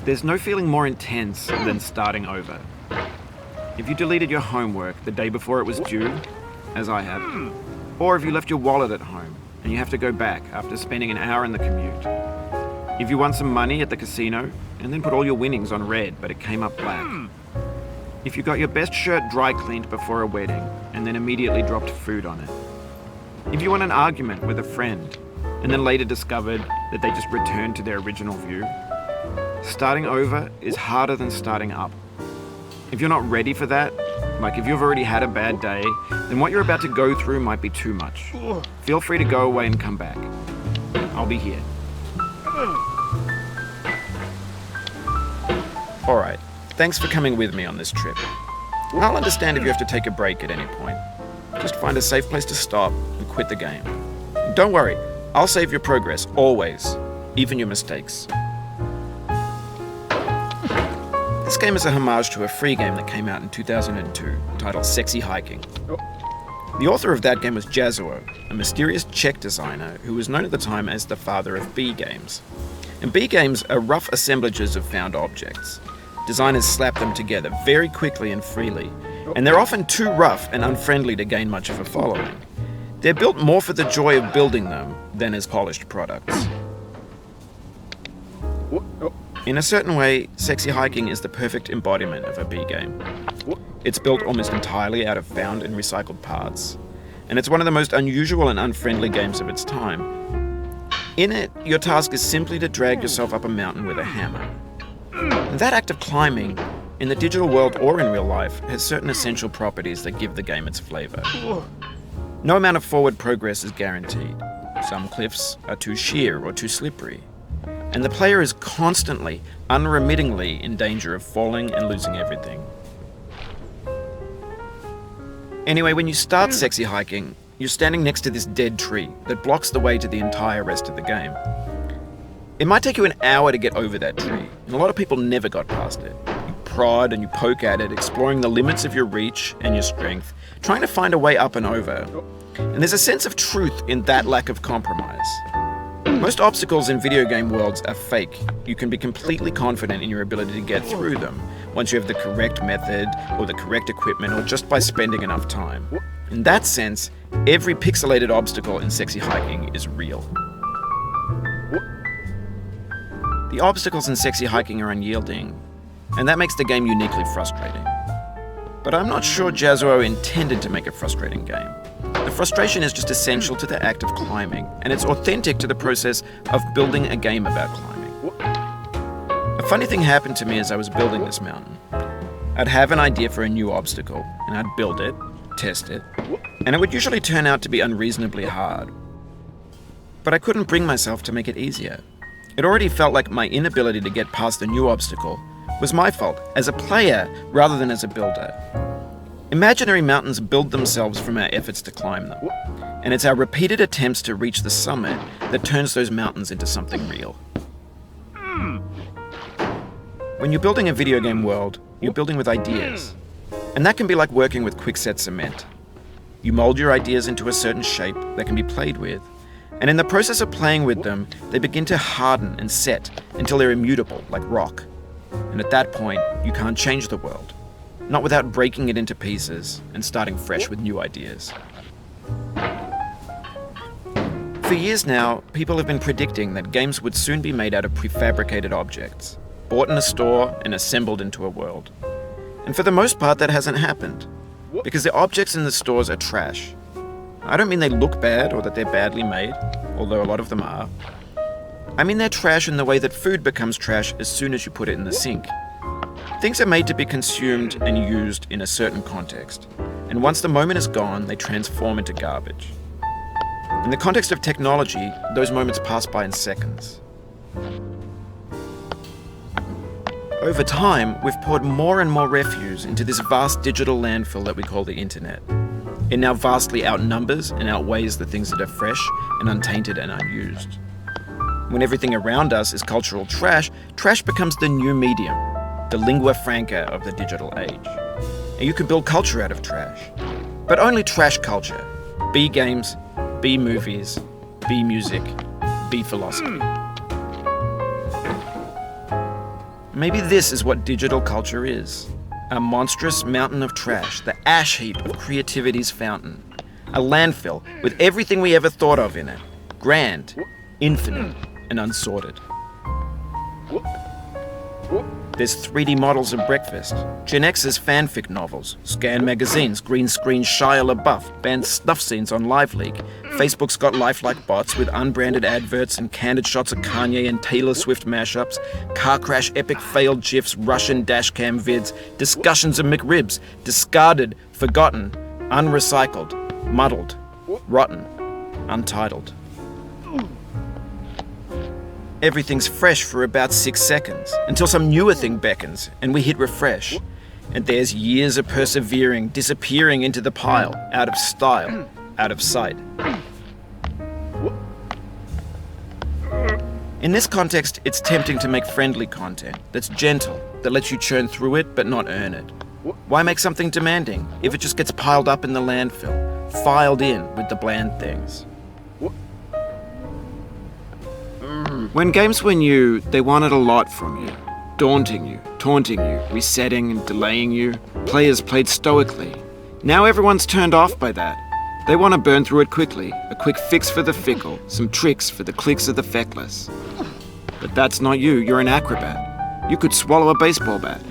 There's no feeling more intense than starting over. If you deleted your homework the day before it was due, as I have, or if you left your wallet at home and you have to go back after spending an hour in the commute. If you won some money at the casino and then put all your winnings on red but it came up black. If you got your best shirt dry cleaned before a wedding and then immediately dropped food on it. If you won an argument with a friend and then later discovered that they just returned to their original view. Starting over is harder than starting up. If you're not ready for that, like if you've already had a bad day, then what you're about to go through might be too much. Feel free to go away and come back. I'll be here. Alright, thanks for coming with me on this trip. I'll understand if you have to take a break at any point. Just find a safe place to stop and quit the game. Don't worry, I'll save your progress, always, even your mistakes. This game is a homage to a free game that came out in 2002, titled Sexy Hiking. The author of that game was Jazzuo, a mysterious Czech designer who was known at the time as the father of B games. And B games are rough assemblages of found objects. Designers slap them together very quickly and freely, and they're often too rough and unfriendly to gain much of a following. They're built more for the joy of building them than as polished products. In a certain way, Sexy Hiking is the perfect embodiment of a B game. It's built almost entirely out of found and recycled parts, and it's one of the most unusual and unfriendly games of its time. In it, your task is simply to drag yourself up a mountain with a hammer. And that act of climbing, in the digital world or in real life, has certain essential properties that give the game its flavor. No amount of forward progress is guaranteed. Some cliffs are too sheer or too slippery. And the player is constantly, unremittingly in danger of falling and losing everything. Anyway, when you start Sexy Hiking, you're standing next to this dead tree that blocks the way to the entire rest of the game. It might take you an hour to get over that tree, and a lot of people never got past it. You prod and you poke at it, exploring the limits of your reach and your strength, trying to find a way up and over. And there's a sense of truth in that lack of compromise. Most obstacles in video game worlds are fake. You can be completely confident in your ability to get through them once you have the correct method or the correct equipment or just by spending enough time. In that sense, every pixelated obstacle in Sexy Hiking is real. The obstacles in Sexy Hiking are unyielding, and that makes the game uniquely frustrating. But I'm not sure Jazzuo intended to make a frustrating game. The frustration is just essential to the act of climbing, and it's authentic to the process of building a game about climbing. A funny thing happened to me as I was building this mountain. I'd have an idea for a new obstacle, and I'd build it, test it, and it would usually turn out to be unreasonably hard. But I couldn't bring myself to make it easier. It already felt like my inability to get past the new obstacle was my fault as a player rather than as a builder. Imaginary mountains build themselves from our efforts to climb them, and it's our repeated attempts to reach the summit that turns those mountains into something real. When you're building a video game world, you're building with ideas, and that can be like working with quickset cement. You mold your ideas into a certain shape that can be played with, and in the process of playing with them, they begin to harden and set until they're immutable, like rock. And at that point, you can't change the world. Not without breaking it into pieces and starting fresh with new ideas. For years now, people have been predicting that games would soon be made out of prefabricated objects, bought in a store and assembled into a world. And for the most part, that hasn't happened, because the objects in the stores are trash. I don't mean they look bad or that they're badly made, although a lot of them are. I mean they're trash in the way that food becomes trash as soon as you put it in the sink. Things are made to be consumed and used in a certain context, and once the moment is gone, they transform into garbage. In the context of technology, those moments pass by in seconds. Over time, we've poured more and more refuse into this vast digital landfill that we call the internet. It now vastly outnumbers and outweighs the things that are fresh and untainted and unused. When everything around us is cultural trash, trash becomes the new medium, the lingua franca of the digital age. And you can build culture out of trash, but only trash culture. B games, B movies, B music, B philosophy. Maybe this is what digital culture is. A monstrous mountain of trash, the ash heap of creativity's fountain. A landfill with everything we ever thought of in it. Grand, infinite, and unsorted. There's 3D models of breakfast, Gen X's fanfic novels, scan magazines, green screen Shia LaBeouf, banned snuff scenes on LiveLeak. Facebook's got lifelike bots with unbranded adverts and candid shots of Kanye and Taylor Swift mashups, car crash epic failed GIFs, Russian dashcam vids, discussions of McRibs, discarded, forgotten, unrecycled, muddled, rotten, untitled. Everything's fresh for about 6 seconds, until some newer thing beckons, and we hit refresh. And there's years of persevering, disappearing into the pile, out of style, out of sight. In this context, it's tempting to make friendly content that's gentle, that lets you churn through it but not earn it. Why make something demanding if it just gets piled up in the landfill, filed in with the bland things? When games were new, they wanted a lot from you. Daunting you, taunting you, resetting and delaying you. Players played stoically. Now everyone's turned off by that. They want to burn through it quickly, a quick fix for the fickle, some tricks for the clicks of the feckless. But that's not you, you're an acrobat. You could swallow a baseball bat.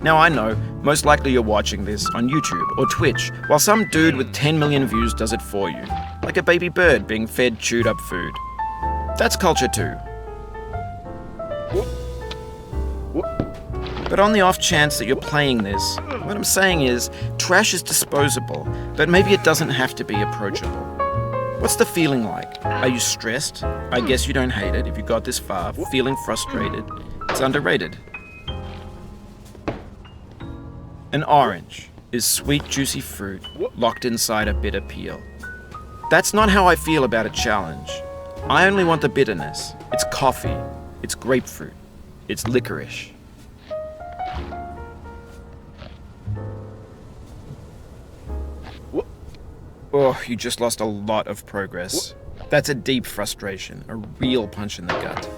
Now I know, most likely you're watching this on YouTube or Twitch, while some dude with 10 million views does it for you. Like a baby bird being fed chewed up food. That's culture too. But on the off chance that you're playing this, what I'm saying is, trash is disposable, but maybe it doesn't have to be approachable. What's the feeling like? Are you stressed? I guess you don't hate it if you got this far. Feeling frustrated? It's underrated. An orange is sweet, juicy fruit locked inside a bitter peel. That's not how I feel about a challenge. I only want the bitterness. It's coffee. It's grapefruit. It's licorice. Oh, you just lost a lot of progress. That's a deep frustration, a real punch in the gut.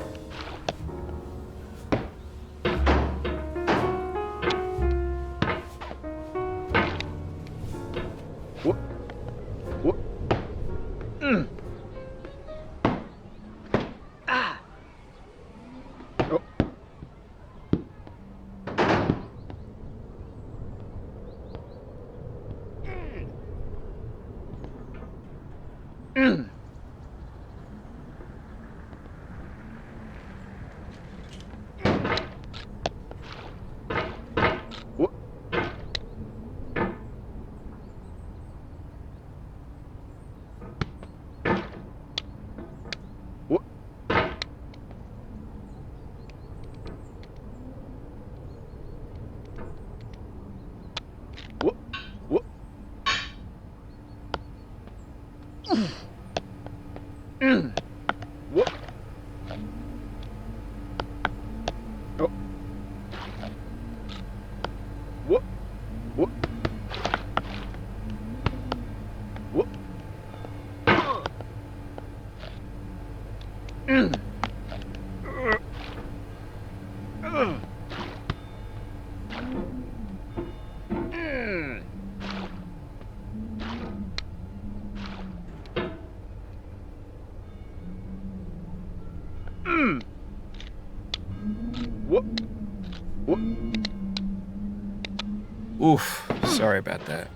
Oof, sorry about that.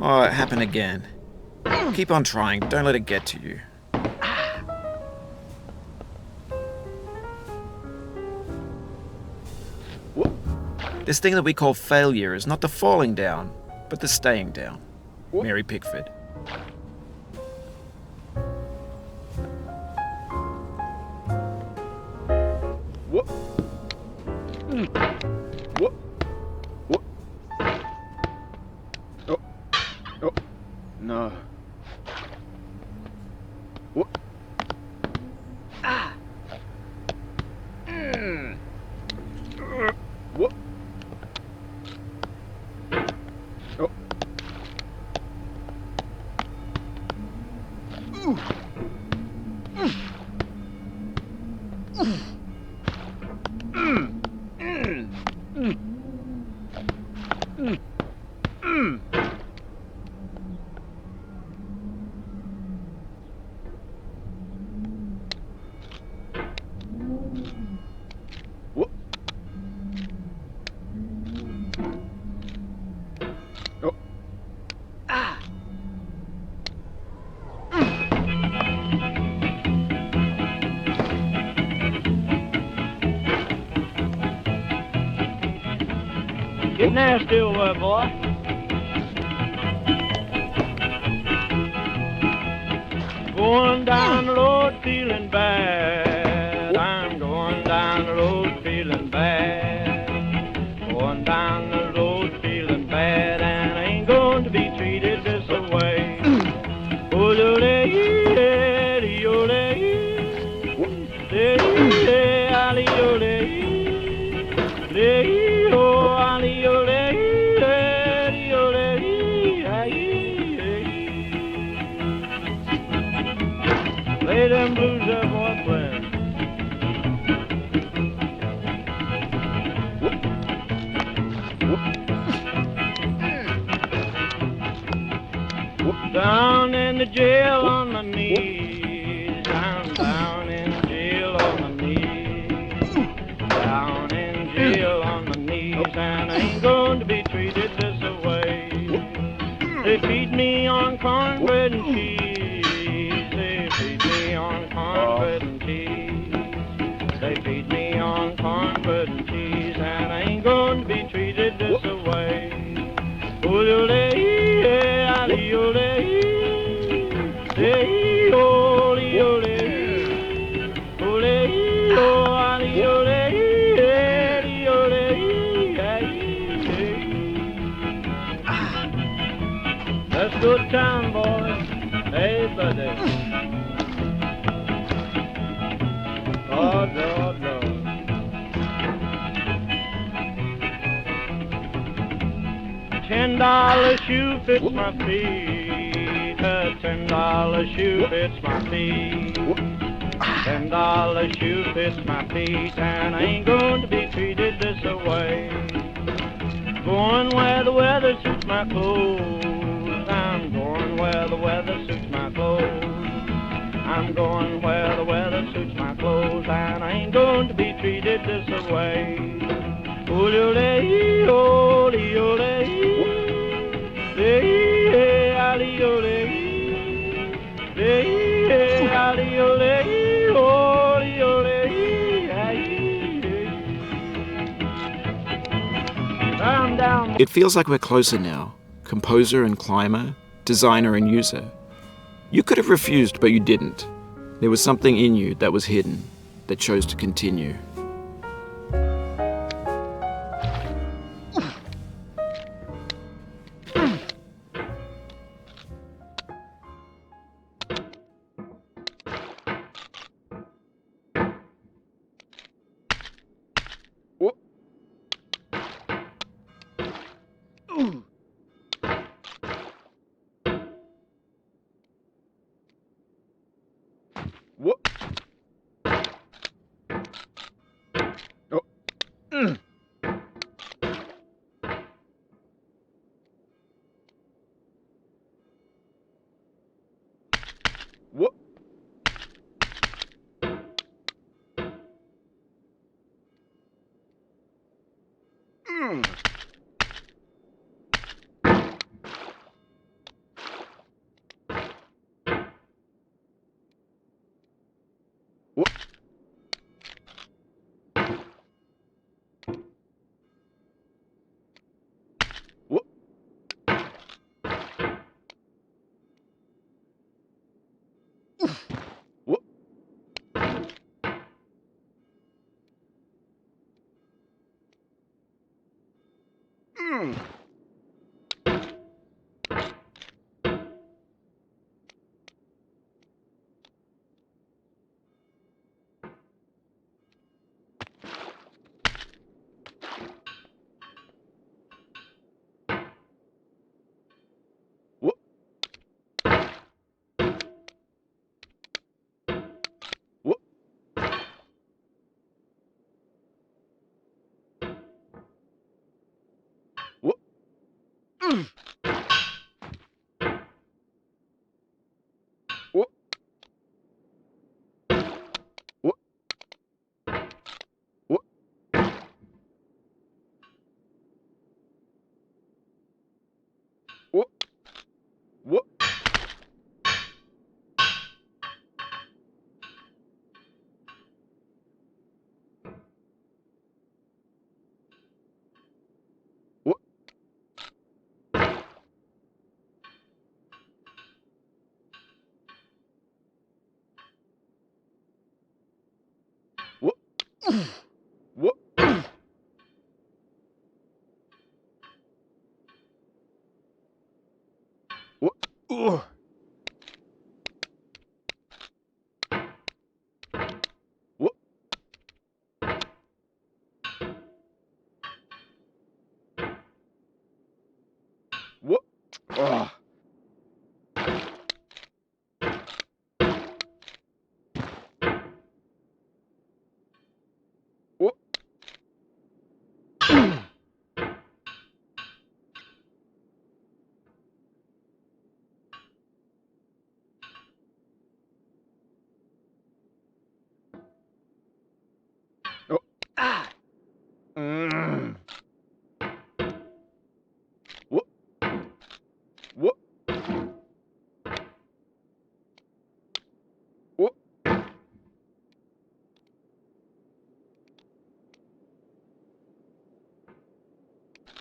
Oh, it happened again. Keep on trying, don't let it get to you. This thing that we call failure is not the falling down, but the staying down. Mary Pickford. What? What? What? Oh. Oh. No. What? Ah. What? Oh. Ooh. What? Oh. Ah. Get nasty over there, boy. Going down the road feeling bad. I'm going down the road feeling bad. Going down the road feeling bad, and I ain't going to be treated this way. Oh, lay them blues up, boy, playing. Down in the jail on my knees. I'm down in the jail on my knees. Down in jail on my knees, and I ain't going to be treated this way. They feed me on cornbread and cheese. They feed me on cornbread and cheese. They feed me on cornbread and cheese, and I ain't going to be treated this way. That's good time, boys. Hey, buddy. Oh, no, no. $10 shoe fits my feet. A $10 shoe fits my feet. $10 shoe fits my feet, and I ain't going to be treated this way. Going where the weather suits my clothes. I'm going where the weather suits my clothes. I'm going where the weather suits my clothes, and I ain't going to be treated this way. It feels like we're closer now, composer and climber, designer and user. You could have refused, but you didn't. There was something in you that was hidden, that chose to continue. What? What? Oh. What?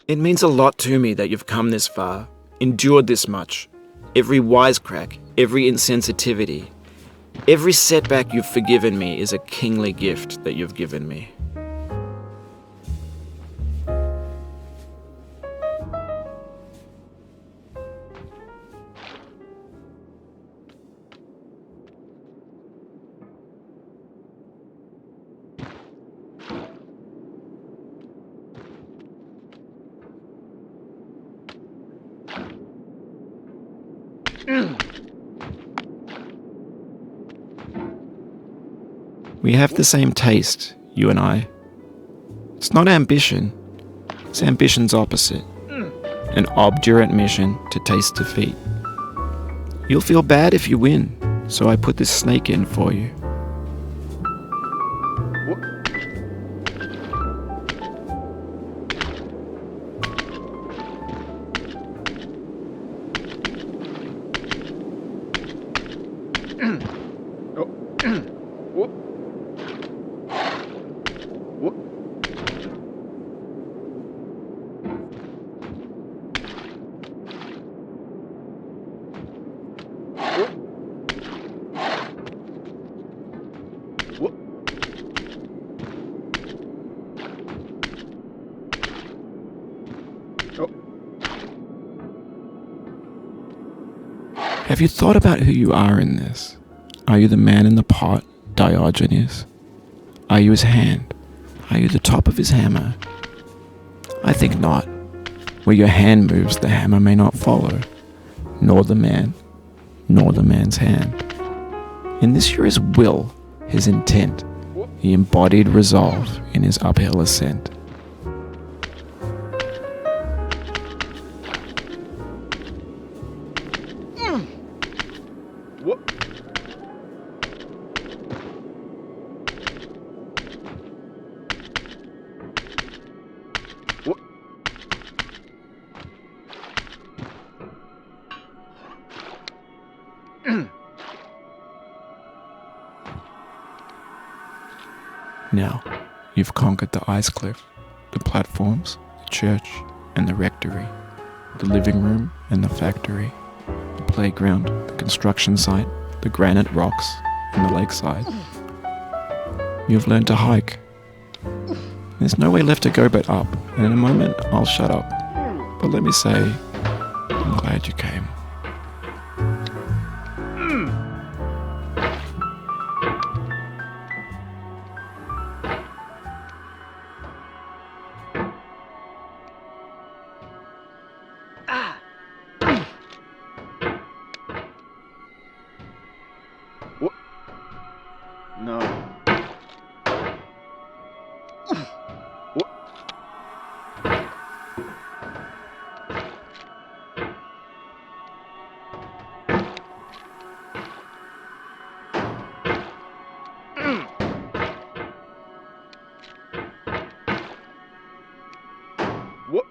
It means a lot to me that you've come this far, endured this much. Every wisecrack, every insensitivity, every setback you've forgiven me is a kingly gift that you've given me. We have the same taste, you and I. It's not ambition, it's ambition's opposite. An obdurate mission to taste defeat. You'll feel bad if you win, so I put this snake in for you. Have you thought about who you are in this? Are you the man in the pot, Diogenes? Are you his hand? Are you the top of his hammer? I think not. Where your hand moves, the hammer may not follow, nor the man, nor the man's hand. In this you're his will, his intent, the embodied resolve in his uphill ascent. Now, you've conquered the ice cliff, the platforms, the church, and the rectory, the living room and the factory, the playground, the construction site, the granite rocks, and the lakeside. You've learned to hike. There's no way left to go but up, and in a moment, I'll shut up. But let me say, I'm glad you came. What? No. What? What?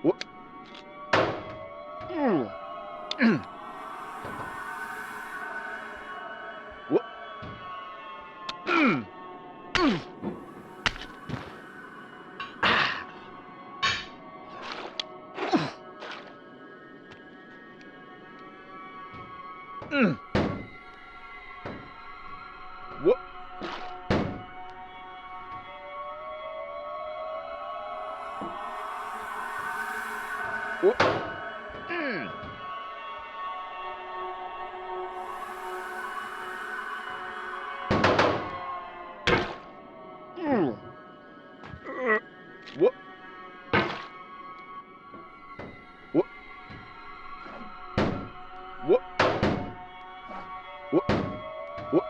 What? What? What? What? What? What? What? What? What?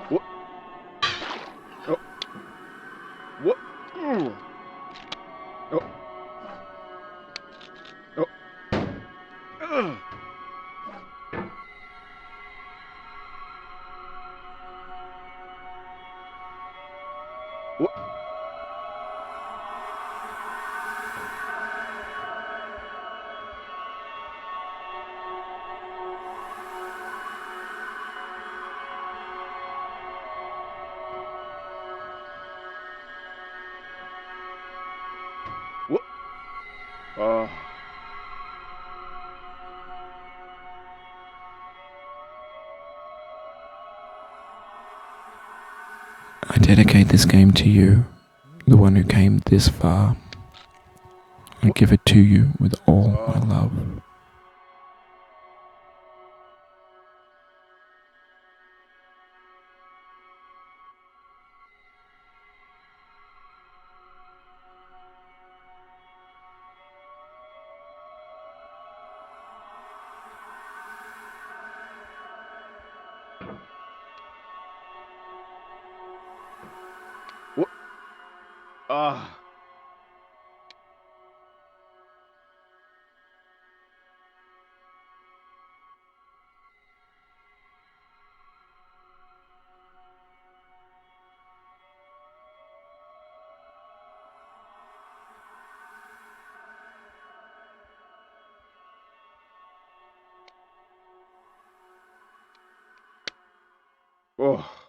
What? Oh. What? Oh. Oh. What? What? I dedicate this game to you, the one who came this far. I give it to you with all my love. What? Ah. Oh.